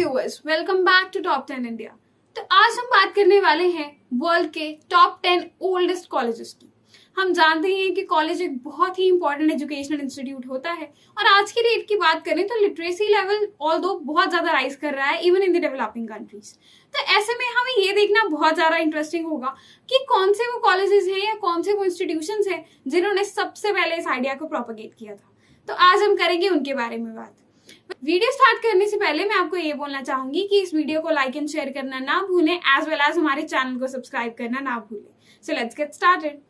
Viewers, welcome back to top 10 India. तो आज हम बात करने वाले हैं वर्ल्ड के टॉप 10 ओल्डेस्ट कॉलेजेस की। हम जानते हैं कि कॉलेज एक बहुत ही इंपॉर्टेंट एजुकेशनल इंस्टीट्यूट होता है और आज की डेट की बात करें तो लिटरेसी लेवल ऑल्दो बहुत ज्यादा राइज कर रहा है even in the developing countries. तो ऐसे में हमें ये देखना बहुत ज्यादा इंटरेस्टिंग होगा कि कौन से वो कॉलेजेस हैं या कौन से वो इंस्टीट्यूशंस हैं जिन्होंने सबसे पहले इस आइडिया को प्रोपेगेट किया था। तो आज हम करेंगे उनके बारे में बात। वीडियो स्टार्ट करने से पहले मैं आपको ये बोलना चाहूंगी कि इस वीडियो को लाइक एंड शेयर करना ना भूलें, एज वेल एज हमारे चैनल को सब्सक्राइब करना ना भूलें। So let's get started.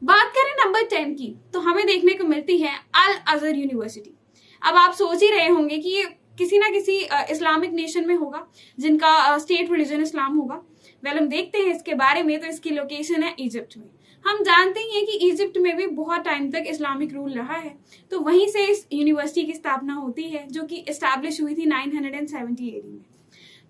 बात करें नंबर 10 की तो हमें देखने को मिलती है अल अजहर यूनिवर्सिटी। अब आप सोच ही रहे होंगे कि ये किसी ना किसी इस्लामिक नेशन में होगा जिनका स्टेट रिलीजन इस्लाम होगा। वेल, हम देखते हैं इसके बारे में। तो इसकी लोकेशन है इजिप्ट में। हम जानते हैं कि इजिप्ट में भी बहुत टाइम तक इस्लामिक रूल रहा है, तो वहीं से इस यूनिवर्सिटी की स्थापना होती है जो कि एस्टैब्लिश हुई थी 970 एडी में।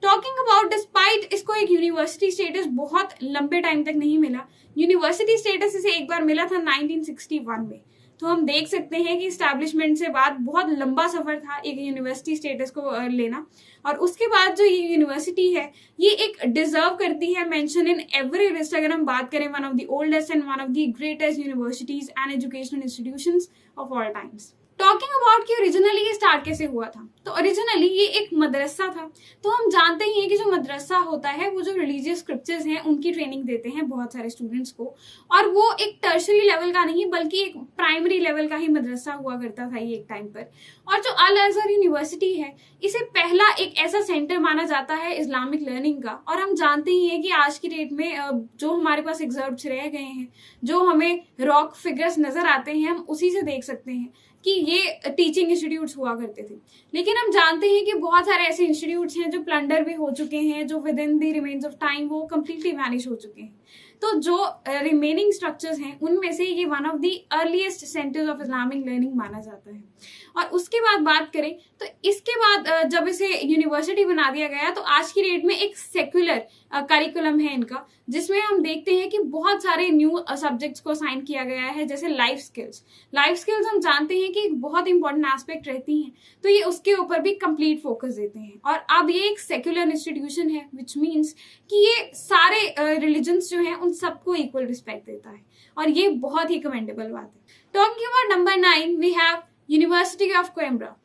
टॉकिंग अबाउट, डिस्पाइट इसको एक यूनिवर्सिटी स्टेटस बहुत लंबे टाइम तक नहीं मिला। यूनिवर्सिटी स्टेटस इसे एक बार मिला था 1961 में। तो हम देख सकते हैं कि इस्टेब्लिशमेंट से बाद बहुत लंबा सफर था एक यूनिवर्सिटी स्टेटस को लेना। और उसके बाद जो ये यूनिवर्सिटी है ये एक डिजर्व करती है मेंशन इन एवरी लिस्ट। अगर हम बात करें one of the oldest and one of the greatest universities and educational institutions of all times. Talking about कि ओरिजिनली ये स्टार्ट कैसे हुआ था, तो ओरिजिनली ये एक मदरसा था। तो हम जानते ही हैं कि जो मदरसा होता है वो जो रिलीजियस स्क्रिप्चर्स हैं उनकी ट्रेनिंग देते हैं बहुत सारे स्टूडेंट्स को, और वो एक टर्शरी लेवल का नहीं बल्कि एक प्राइमरी लेवल का ही मदरसा हुआ करता था ये एक टाइम पर। और जो अल अजहर यूनिवर्सिटी है इसे पहला एक ऐसा सेंटर माना जाता है इस्लामिक लर्निंग का। और हम जानते ही हैं कि आज की डेट में जो हमारे पास एग्जर्व्स रह गए हैं, जो हमें रॉक फिगर्स नजर आते हैं, हम उसी से देख सकते हैं कि ये टीचिंग इंस्टीट्यूट्स हुआ करते थे। लेकिन हम जानते हैं कि बहुत सारे ऐसे इंस्टीट्यूट्स हैं जो प्लंडर भी हो चुके हैं, जो with in the remains of time वो कंप्लीटली वैनिश हो चुके हैं। तो जो रिमेनिंग स्ट्रक्चर्स हैं उनमें से ये one of the earliest centres of Islamic learning माना जाता है। और उसके बाद बात करें तो इसके बाद जब इसे यूनिवर्सिटी बना दिया गया तो आज की डेट में एक सेक्युलर करिकुलम है इनका, जिसमें हम देखते हैं कि बहुत सारे न्यू सब्जेक्ट्स को असाइन किया गया है, जैसे लाइफ स्किल्स। लाइफ स्किल्स हम जानते हैं कि एक बहुत इंपॉर्टेंट एस्पेक्ट रहती हैं, तो ये उसके ऊपर भी कंप्लीट फोकस देते हैं। और अब ये एक सेक्युलर इंस्टीट्यूशन है, विच मीन्स कि ये सारे रिलीजन्स जो हैं उन सबको इक्वल रिस्पेक्ट देता है, और ये बहुत ही कमेंडेबल बात है। Talking about number 9 we have university of Coimbra.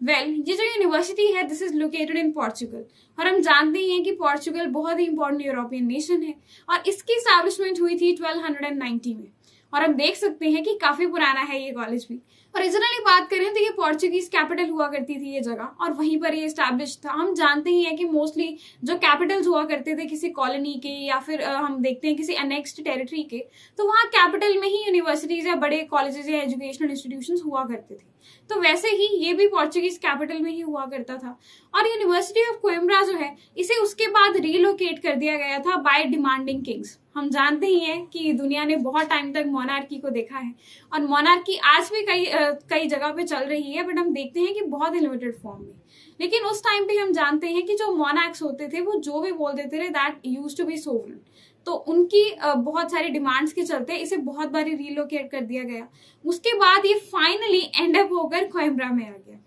Well, ये जो यूनिवर्सिटी है this is located in Portugal, और हम जानते हैं कि पोर्चुगल बहुत ही इंपॉर्टेंट यूरोपियन नेशन है और इसकी स्टैब्लिशमेंट हुई थी 1290 में। और हम देख सकते हैं कि काफी पुराना है ये कॉलेज भी। ओरिजिनली बात करें तो ये पोर्चुगीज कैपिटल हुआ करती थी ये जगह, और वहीं पर ये एस्टैब्लिश था। हम जानते ही हैं कि मोस्टली जो कैपिटल्स हुआ करते थे किसी कॉलोनी के या फिर हम देखते हैं किसी अनेक्स्ड टेरिटरी के, तो वहाँ कैपिटल में ही यूनिवर्सिटीज या बड़े कॉलेजेस या एजुकेशनल इंस्टीट्यूशंस हुआ करते थे। तो वैसे ही ये भी पोर्चुगीज कैपिटल में ही हुआ करता था। और यूनिवर्सिटी ऑफ कोइम्ब्रा जो है इसे उसके बाद रीलोकेट कर दिया गया था बाय डिमांडिंग किंग्स। हम जानते ही हैं कि दुनिया ने बहुत टाइम तक मोनार्की को देखा है, और मोनार्की आज भी कई जगह पे चल रही है, बट हम देखते हैं कि बहुत ही लिमिटेड फॉर्म में। लेकिन उस टाइम पे हम जानते हैं कि जो मोनार्क्स होते थे वो जो भी बोल देते थे that used to be sovereign. तो उनकी बहुत सारी डिमांड्स के चलते इसे बहुत बारी रीलोकेट कर दिया गया। उसके बाद ये फाइनली एंड अप होकर कोइम्ब्रा में आ गया,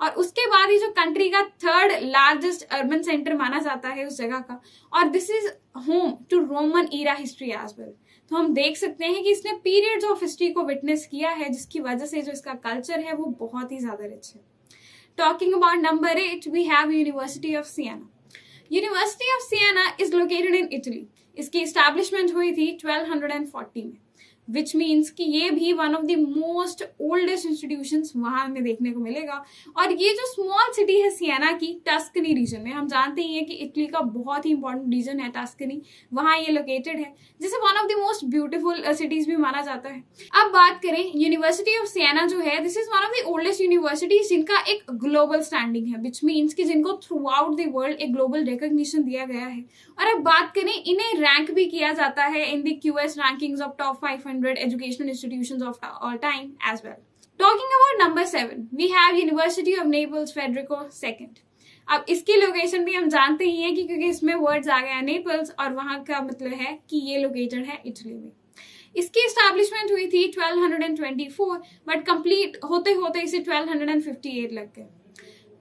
और उसके बाद ये जो कंट्री का थर्ड लार्जेस्ट अर्बन सेंटर माना जाता है उस जगह का, और this is home to Roman era history as well. तो हम देख सकते हैं कि इसने पीरियड्स ऑफ हिस्ट्री को विटनेस किया है, जिसकी वजह से जो इसका कल्चर है वो बहुत ही ज्यादा रिच है। Talking about number 8 we have university of Siena. University of Siena is located in Italy. इसकी एस्टैब्लिशमेंट हुई थी 1240 में, विच मीन्स कि ये भी one of the most oldest institutions वहां हमें देखने को मिलेगा। और ये जो स्मॉल सिटी है सिएना की, टस्कनी रीजन में, हम जानते ही हैं कि इटली का बहुत ही इंपॉर्टेंट रीजन है टस्कनी, वहां ये लोकेटेड है, जिसे one of the most beautiful cities भी माना जाता है। अब बात करें यूनिवर्सिटी ऑफ सिएना जो है this is one of the oldest universities जिनका एक ग्लोबल स्टैंडिंग है, विच मीन्स कि जिनको थ्रू आउट द वर्ल्ड एक ग्लोबल रिकॉग्निशन दिया गया है। और अब बात करें, इन्हें रैंक भी किया जाता है in the QS rankings of top 500 educational institutions of all time as well. Talking about number 7, we have University of Naples Federico II. अब इसकी लोकेशन भी हम जानते ही हैं कि क्योंकि इसमें वर्ड्स आ गया नेपल्स, और वहां का मतलब है कि ये लोकेटेड है इटली में। इसकी एस्टैब्लिशमेंट हुई थी 1224, बट कंप्लीट होते होते इसे 1258 लग गए।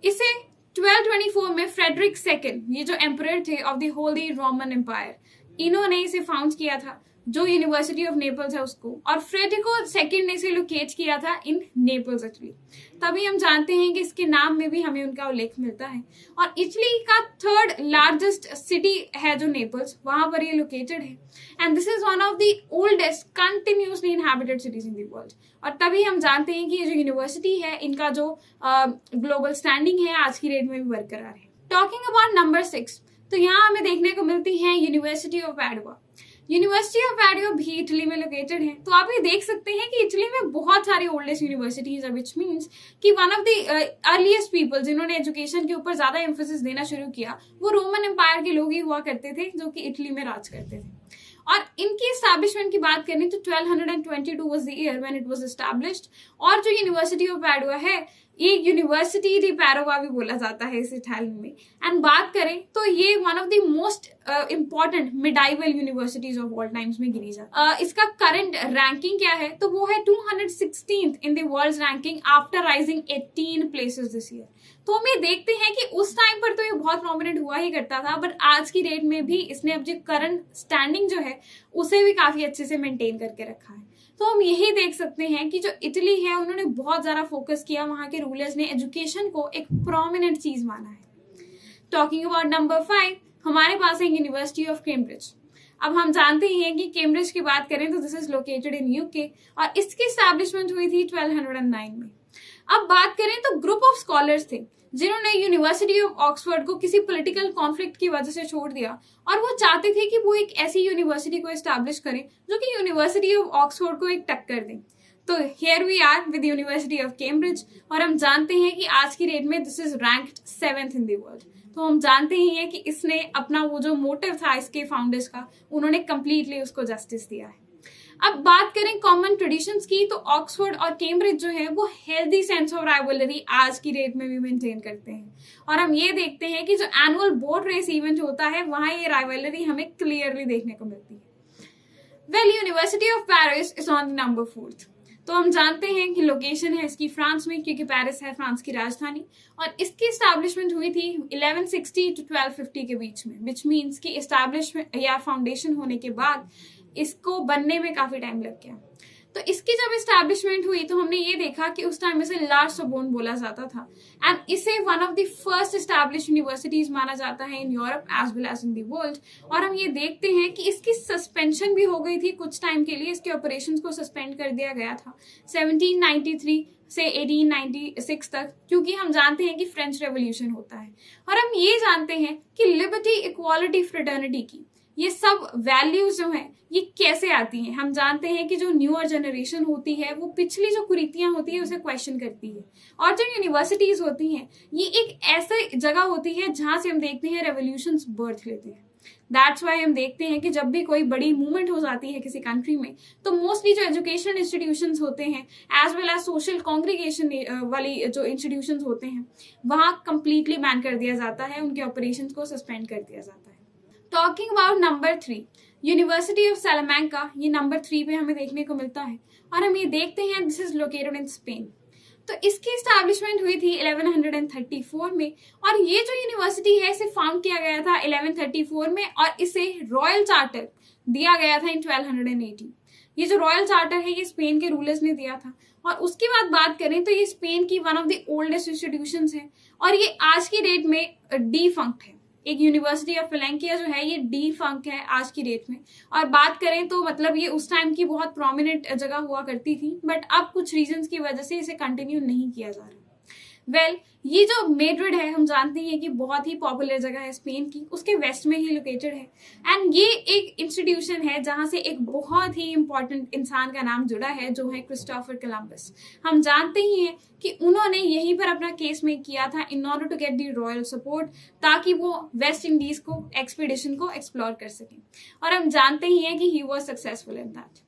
इसे 1224 में फ्रेडरिक सेकंड, ये जो एम्परर थे of the holy Roman empire, इन्होंने इसे फाउंड किया था, जो यूनिवर्सिटी ऑफ नेपल्स है उसको, और फ्रेडरिको सेकंड ने इसे लोकेट किया था इन नेपल्स इटली। तभी हम जानते हैं कि इसके नाम में भी हमें उनका उल्लेख मिलता है। और इटली का थर्ड लार्जेस्ट सिटी है जो नेपल्स, वहां पर ये लोकेटेड है, and this is one of the oldest continuously inhabited cities in the world. और तभी हम जानते हैं कि ये जो यूनिवर्सिटी है, इनका जो ग्लोबल स्टैंडिंग है आज की डेट में भी बरकरार है। टॉकिंग अबाउट नंबर 6, तो यहाँ हमें देखने को मिलती है यूनिवर्सिटी ऑफ पैडुआ। यूनिवर्सिटी ऑफ पैडुआ भी इटली में लोकेटेड है। तो आप ये देख सकते हैं कि इटली में बहुत सारी ओल्डेस्ट यूनिवर्सिटीज है, विच मीन्स कि one of the earliest people जिन्होंने एजुकेशन के ऊपर ज्यादा एम्फोसिस देना शुरू किया वो रोमन एम्पायर के लोग ही हुआ करते थे, जो कि इटली में राज करते थे। और इनकी एस्टैब्लिशमेंट की बात करें तो 1222 was the year when it was established. और जो यूनिवर्सिटी ऑफ पैडुआ है, ये यूनिवर्सिटी दी पैडुआ भी बोला जाता है इस इटालियन में। एंड बात करें तो ये one of the most important medieval universities of all times में गिनी जाती है। इसका करंट रैंकिंग क्या है, तो वो है 216th in the world ranking after rising 18 places this year. तो हम ये देखते हैं कि उस टाइम पर तो ये बहुत प्रोमिनेंट हुआ ही करता था, बट आज की डेट में भी इसने अब जो करंट स्टैंडिंग जो है उसे भी काफी अच्छे से मेंटेन करके रखा है। तो हम यही देख सकते हैं कि जो इटली है उन्होंने बहुत ज्यादा फोकस किया, वहां के रूलर्स ने एजुकेशन को एक प्रोमिनेंट चीज माना है। टॉकिंग अबाउट नंबर 5, हमारे पास है यूनिवर्सिटी ऑफ कैम्ब्रिज। अब हम जानते ही हैं कि कैम्ब्रिज की बात करें तो this is located in UK, और इसकी एस्टैब्लिशमेंट हुई थी 1209 में। अब बात करें तो ग्रुप ऑफ स्कॉलर्स थे जिन्होंने यूनिवर्सिटी ऑफ ऑक्सफोर्ड को किसी पॉलिटिकल कॉन्फ्लिक्ट की वजह से छोड़ दिया, और वो चाहते थे कि वो एक ऐसी यूनिवर्सिटी को एस्टैब्लिश करें जो कि यूनिवर्सिटी ऑफ ऑक्सफोर्ड को एक टक्कर दे। तो here we are with university of Cambridge, और हम जानते हैं कि आज की डेट में this is ranked 7th in the world. तो हम जानते ही हैं कि इसने अपना वो जो मोटिव था इसके फाउंडर्स का, उन्होंने कंप्लीटली उसको जस्टिस दिया है। अब बात करें कॉमन ट्रेडिशंस की, तो ऑक्सफोर्ड और कैम्ब्रिज जो है वो हेल्दी सेंस ऑफ राइवलरी आज की डेट में भी मेंटेन करते हैं। और हम ये देखते हैं कि जो एनुअल बोट रेस इवेंट होता है वहां ये राइवलरी हमें क्लियरली देखने को मिलती है। Well, university of Paris is on number 4th। तो हम जानते हैं कि लोकेशन है इसकी फ्रांस में, क्योंकि पेरिस है फ्रांस की राजधानी, और इसकी एस्टैब्लिशमेंट हुई थी 1160 to 1250 के बीच में, विच मीन्स कि एस्टैब्लिशमेंट या फाउंडेशन होने के बाद इसको बनने में काफी टाइम लग गया। तो इसकी जब एस्टैब्लिशमेंट हुई तो हमने ये देखा कि उस टाइम इसे लार्ज सोर्बोन बोला जाता था, एंड इसे one of the first establish universities माना जाता है in Europe as well as in the world. और हम ये देखते हैं कि इसकी सस्पेंशन भी हो गई थी कुछ टाइम के लिए, इसके ऑपरेशंस को सस्पेंड कर दिया गया था 1793 से 1896 तक, क्योंकि हम जानते हैं कि फ्रेंच रेवोल्यूशन होता है। और हम ये जानते हैं कि लिबर्टी, इक्वालिटी, फ्रेटर्निटी की ये सब वैल्यूज जो हैं ये कैसे आती हैं। हम जानते हैं कि जो न्यूअर जनरेशन होती है वो पिछली जो कुरीतियां होती है उसे क्वेश्चन करती है, और जो यूनिवर्सिटीज होती हैं ये एक ऐसी जगह होती है जहां से हम देखते हैं रेवोल्यूशंस बर्थ लेते हैं। दैट्स वाई हम देखते हैं कि जब भी कोई बड़ी मूवमेंट हो जाती है किसी कंट्री में, तो मोस्टली जो एजुकेशनल इंस्टीट्यूशंस होते हैं as well as social congregation वाली जो इंस्टीट्यूशंस होते हैं वहां कंप्लीटली बैन कर दिया जाता है, उनके ऑपरेशंस को सस्पेंड कर दिया जाता है। Talking about number 3, university of Salamanca, ये नंबर 3 पे हमें देखने को मिलता है, और हम ये देखते हैं this is located in Spain. तो इसकी एस्टैब्लिशमेंट हुई थी 1134 में, और ये जो यूनिवर्सिटी है इसे फाउंड किया गया था 1134 में, और इसे रॉयल चार्टर दिया गया था इन 1280। ये जो रॉयल चार्टर है ये स्पेन के रूलर्स ने दिया था। और उसके बाद बात करें तो ये स्पेन की one of the oldest institutions है, और ये आज की डेट में डिफंक्ट है। एक यूनिवर्सिटी ऑफ वैलेंसिया जो है ये डिफंक्ट है आज की डेट में। और बात करें तो मतलब ये उस टाइम की बहुत प्रोमिनेंट जगह हुआ करती थी, बट अब कुछ रीजंस की वजह से इसे कंटिन्यू नहीं किया जा रहा। वेल, ये जो मेड्रिड है हम जानते हैं कि बहुत ही पॉपुलर जगह है स्पेन की, उसके वेस्ट में ही लोकेटेड है, एंड ये एक इंस्टीट्यूशन है जहां से एक बहुत ही इंपॉर्टेंट इंसान का नाम जुड़ा है जो है क्रिस्टोफर कोलंबस। हम जानते ही हैं कि उन्होंने यहीं पर अपना केस मेक किया था in order to get the royal support, ताकि वो वेस्ट इंडीज को एक्सपीडिशन को एक्सप्लोर कर सकें, और हम जानते ही हैं कि he was successful in that.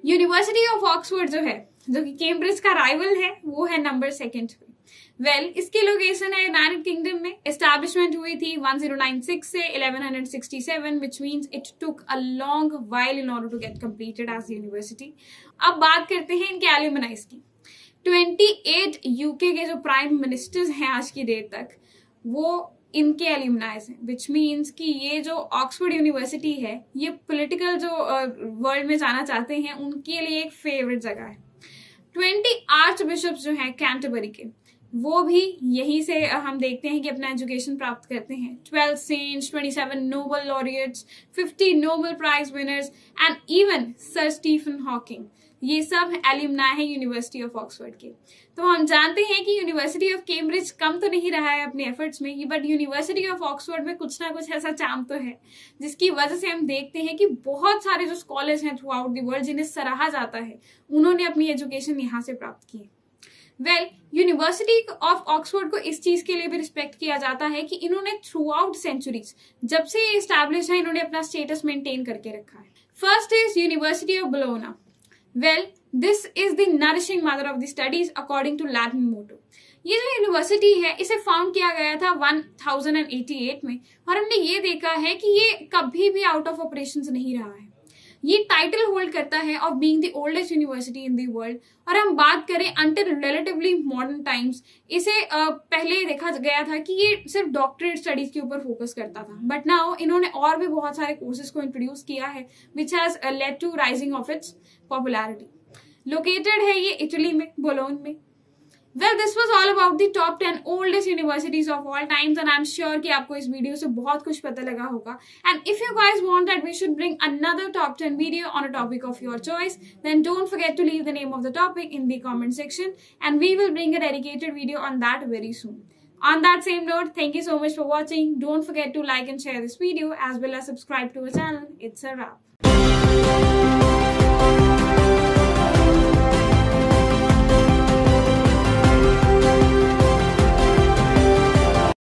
University of Oxford जो है, जो कि कैम्ब्रिज का राइवल है, वो है नंबर 2 पे। वेल इसकी लोकेशन है यूनाइटेड किंगडम में। एस्टैब्लिशमेंट हुई थी 1096 से 1167, which means it took a long while in order to get completed as university. अब बात करते हैं इनके एल्यूमनाइज की। 28 यूके के जो प्राइम मिनिस्टर्स हैं आज की डेट तक, वो इनके एल्यूमनाइज हैं, विच मीन्स कि ये जो ऑक्सफोर्ड यूनिवर्सिटी है, ये पॉलिटिकल जो वर्ल्ड में जाना चाहते हैं उनके लिए एक फेवरेट जगह है। 20 आर्च बिशप्स जो हैं कैंटरबरी के, वो भी यहीं से हम देखते हैं कि अपना एजुकेशन प्राप्त करते हैं। 12 saints, 27 Nobel laureates, 50 Nobel prize winners and even sir Stephen Hawking, ये सब एल्यूमनाई है यूनिवर्सिटी ऑफ ऑक्सफोर्ड के। तो हम जानते हैं कि यूनिवर्सिटी ऑफ कैम्ब्रिज कम तो नहीं रहा है अपने एफर्ट्स में, बट यूनिवर्सिटी ऑफ ऑक्सफोर्ड में कुछ ना कुछ ऐसा चार्म तो है, जिसकी वजह से हम देखते हैं कि बहुत सारे जो स्कॉलर्स हैं थ्रू आउट द वर्ल्ड, जिन्हें सराहा जाता है, उन्होंने अपनी एजुकेशन यहाँ से प्राप्त की। वेल यूनिवर्सिटी ऑफ ऑक्सफोर्ड को इस चीज के लिए भी रिस्पेक्ट किया जाता है कि इन्होंने थ्रू आउट सेंचुरीज, जब से ये एस्टैब्लिश है, इन्होंने अपना स्टेटस मेंटेन करके रखा है। First is university of Bologna. Well this is the nourishing mother of the studies according to Latin motto. ये जो यूनिवर्सिटी है, इसे फाउंड किया गया था 1088 में, और हमने ये देखा है कि ये कभी भी आउट ऑफ ऑपरेशंस नहीं रहा है। ये टाइटल होल्ड करता है of being the oldest university in the world. और हम बात करें अंटिल रिलेटिवली मॉडर्न टाइम्स, इसे पहले देखा गया था कि ये सिर्फ डॉक्टरेट स्टडीज के ऊपर फोकस करता था, बट नाउ इन्होंने और भी बहुत सारे कोर्सेज को इंट्रोड्यूस किया है, which has led to rising of its popularity. Located है ये इटली में, बोलोन में। Well, this was all about the top 10 oldest universities of all times, and I'm sure कि आपको इस वीडियो से बहुत कुछ पता लगा होगा. And if you guys want that we should bring another top 10 video on a topic of your choice, then don't forget to leave the name of the topic in the comment section, and we will bring a dedicated video on that very soon. On that same note, thank you so much for watching. Don't forget to like and share this video as well as subscribe to our channel. It's a wrap.